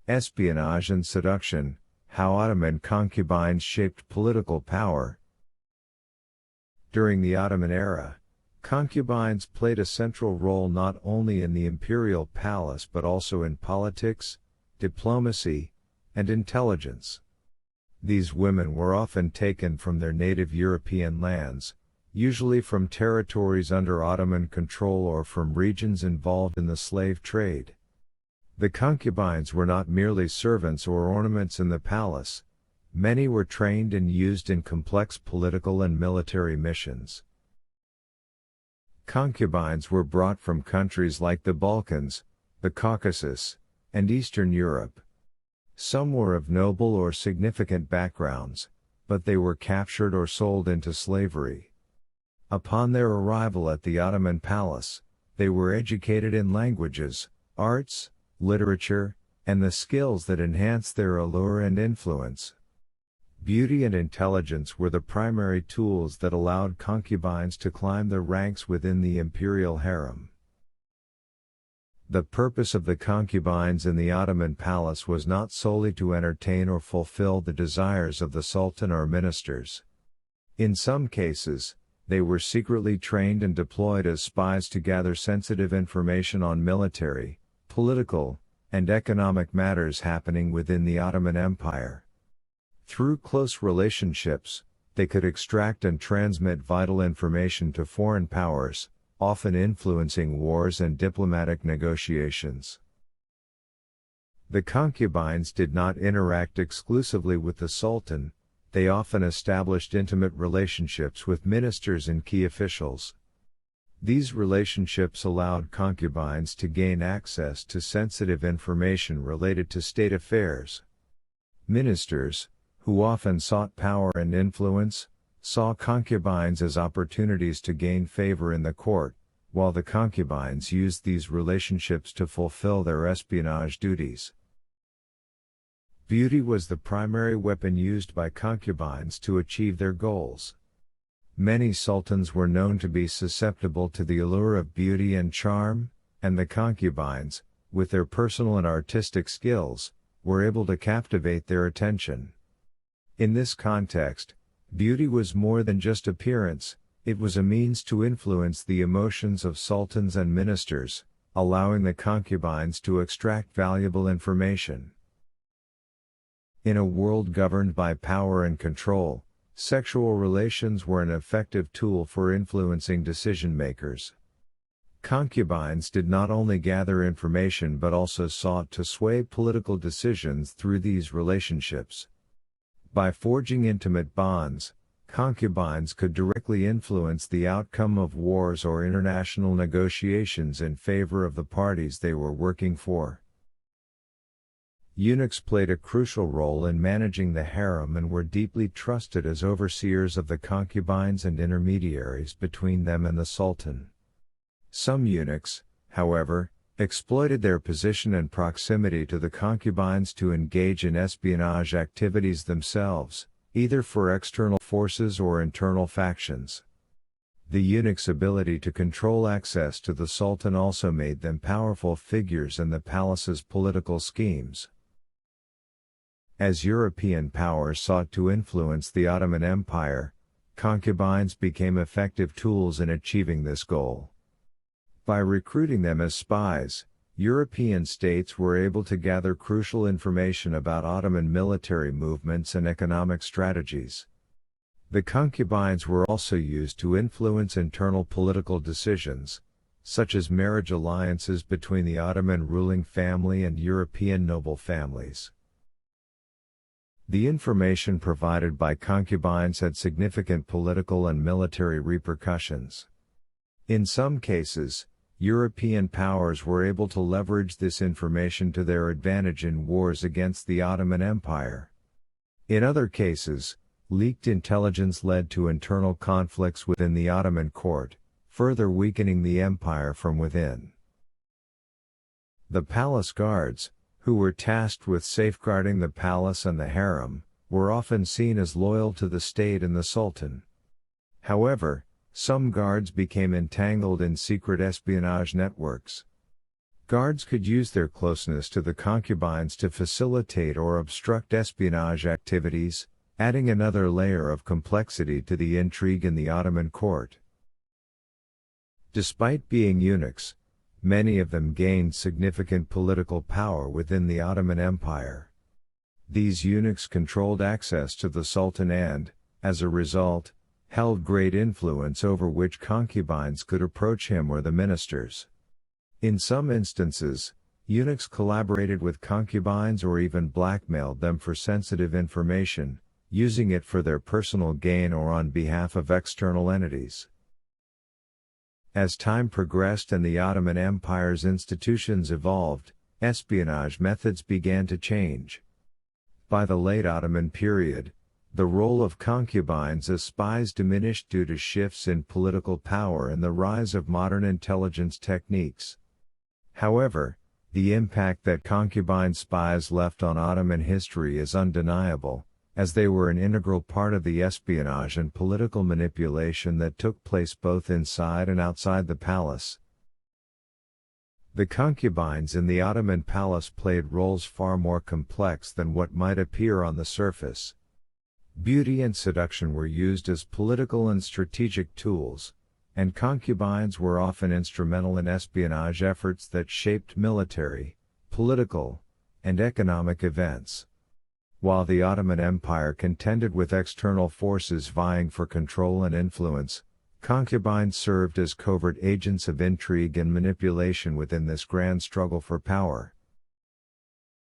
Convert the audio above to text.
Espionage and Seduction: How Ottoman Concubines Shaped Political Power. During the Ottoman era, concubines played a central role not only in the imperial palace but also in politics, diplomacy, and intelligence. These women were often taken from their native European lands, usually from territories under Ottoman control or from regions involved in the slave trade. The concubines were not merely servants or ornaments in the palace. Many were trained and used in complex political and military missions. Concubines were brought from countries like the Balkans, the Caucasus, and Eastern Europe. Some were of noble or significant backgrounds, but they were captured or sold into slavery. Upon their arrival at the Ottoman palace, they were educated in languages, arts, literature, and the skills that enhanced their allure and influence. Beauty and intelligence were the primary tools that allowed concubines to climb the ranks within the imperial harem. The purpose of the concubines in the Ottoman palace was not solely to entertain or fulfill the desires of the sultan or ministers. In some cases, they were secretly trained and deployed as spies to gather sensitive information on military, political, and economic matters happening within the Ottoman Empire. Through close relationships, they could extract and transmit vital information to foreign powers, often influencing wars and diplomatic negotiations. The concubines did not interact exclusively with the Sultan. They often established intimate relationships with ministers and key officials. These relationships allowed concubines to gain access to sensitive information related to state affairs. Ministers, who often sought power and influence, saw concubines as opportunities to gain favor in the court, while the concubines used these relationships to fulfill their espionage duties. Beauty was the primary weapon used by concubines to achieve their goals. Many sultans were known to be susceptible to the allure of beauty and charm, and the concubines, with their personal and artistic skills, were able to captivate their attention. In this context, beauty was more than just appearance, it was a means to influence the emotions of sultans and ministers, allowing the concubines to extract valuable information. In a world governed by power and control, sexual relations were an effective tool for influencing decision-makers. Concubines did not only gather information but also sought to sway political decisions through these relationships. By forging intimate bonds, concubines could directly influence the outcome of wars or international negotiations in favor of the parties they were working for. Eunuchs played a crucial role in managing the harem and were deeply trusted as overseers of the concubines and intermediaries between them and the sultan. Some eunuchs, however, exploited their position and proximity to the concubines to engage in espionage activities themselves, either for external forces or internal factions. The eunuchs' ability to control access to the sultan also made them powerful figures in the palace's political schemes. As European powers sought to influence the Ottoman Empire, concubines became effective tools in achieving this goal. By recruiting them as spies, European states were able to gather crucial information about Ottoman military movements and economic strategies. The concubines were also used to influence internal political decisions, such as marriage alliances between the Ottoman ruling family and European noble families. The information provided by concubines had significant political and military repercussions. In some cases, European powers were able to leverage this information to their advantage in wars against the Ottoman Empire. In other cases, leaked intelligence led to internal conflicts within the Ottoman court, further weakening the empire from within. The palace guards, who were tasked with safeguarding the palace and the harem, were often seen as loyal to the state and the sultan. However, some guards became entangled in secret espionage networks. Guards could use their closeness to the concubines to facilitate or obstruct espionage activities, adding another layer of complexity to the intrigue in the Ottoman court. Despite being eunuchs, many of them gained significant political power within the Ottoman Empire. These eunuchs controlled access to the Sultan and, as a result, held great influence over which concubines could approach him or the ministers. In some instances, eunuchs collaborated with concubines or even blackmailed them for sensitive information, using it for their personal gain or on behalf of external entities. As time progressed and the Ottoman Empire's institutions evolved, espionage methods began to change. By the late Ottoman period, the role of concubines as spies diminished due to shifts in political power and the rise of modern intelligence techniques. However, the impact that concubine spies left on Ottoman history is undeniable, as they were an integral part of the espionage and political manipulation that took place both inside and outside the palace. The concubines in the Ottoman palace played roles far more complex than what might appear on the surface. Beauty and seduction were used as political and strategic tools, and concubines were often instrumental in espionage efforts that shaped military, political, and economic events. While the Ottoman Empire contended with external forces vying for control and influence, concubines served as covert agents of intrigue and manipulation within this grand struggle for power.